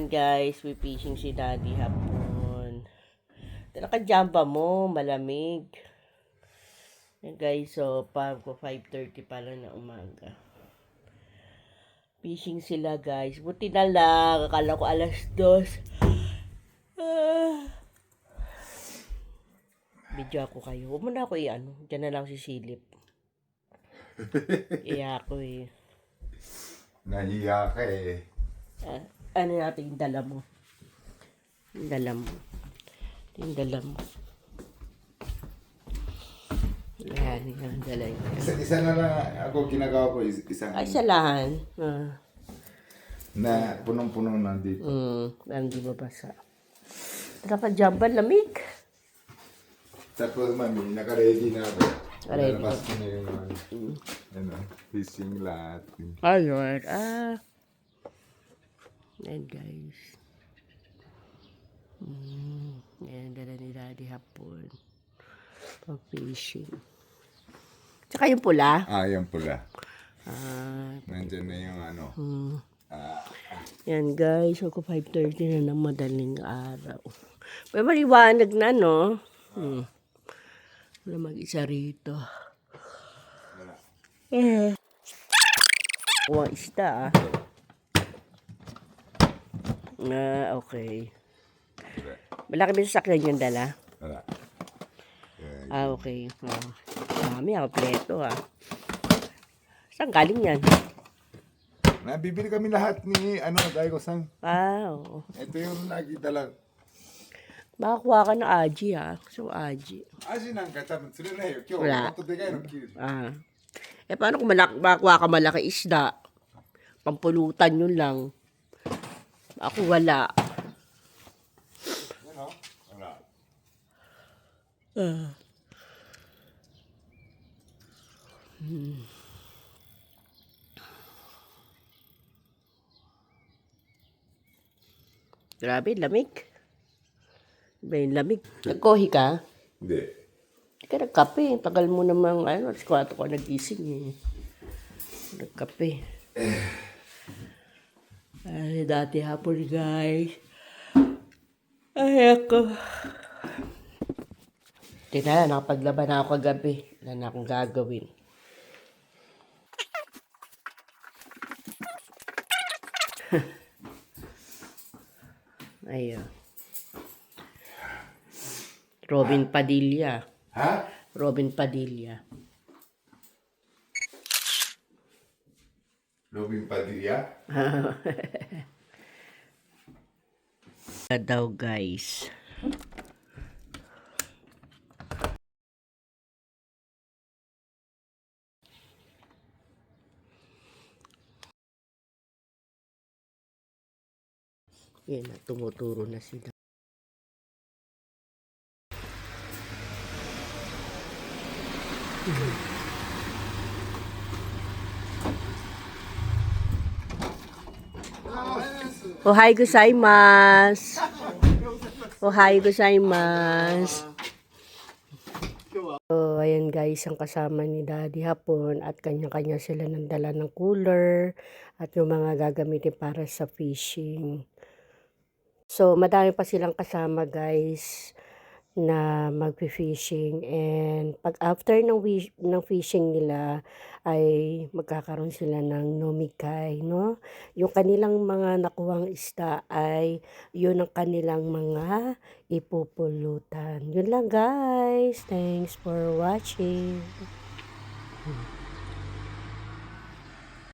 guys, we fishing si Daddy hapon. Naka-jamba mo, malamig. Yan guys, so 5:30 pa lang na umaga. Fishing sila guys. Buti na lang, akala ko 2:00. Video ako kayo. Huwag mo na ako i-ano. Diyan na lang sisilip. Iya ako eh. Nahiya ka eh. Ano natin yung dala mo? Yung dala mo. Yung dala mo. Yan, yung dala mo. Isa na lang ako ginagawa ko. Isang Ay, salahan. na punong-puno na dito. Hindi mabasa. Naka-jamba, lamig. Tapos mami, naka-ready na ako. Ready. Nalabas ko na yung ano, fishing lahat. Ayun. Yan guys. Yan, dala ni Daddy hapon. Pag-fishing. Tsaka yung pula. Yung pula. Nandyan na yung ano. Yan guys, ako 5:30 na ng madaling araw. May maliwanag na, no? Wala mag-isa rito. Kuha isda, okay. Malaki ba sa sakyan yung dala? Wala. Okay. Dami, kompleto, Saan galing yan? Nabibili kami lahat ni Daigo-san. Oo. Ito yung nakita lang. Makakuha ka na aji, So, aji. Ajiなんか多分釣れないよ。今日Wala. ほんとでかいの切る。Paano kung makakuha ka malaki isda? Pampulutan yun lang. Ako wala. Yan o. Wala. Grabe, lamig. May lamig. Nagkohi ka? Hindi. Hindi ka nagkape. Tagal mo namang, 4 ko nagising Nagkape. Ay, dati hapon guys. Ay, ako. Tina, nakapaglaban na ako kagabi. Wala na akong gagawin. Ayun. Robin Padilla. Ha? Robin Padilla. Robin Padilla? Daw guys. Yan na, tumuturo na sila. Ohayou gozaimasu. Ohayou gozaimasu. So, ayan guys, ang kasama ni Daddy hapon at kanya-kanya sila ng dala ng cooler at yung mga gagamitin para sa fishing. So, madami pa silang kasama guys na magpi-fishing, and pag after ng fishing nila ay magkakaroon sila ng nomikai, no? Yung kanilang mga nakuhang isda ay yun ang kanilang mga ipupulutan. Yun lang guys. Thanks for watching.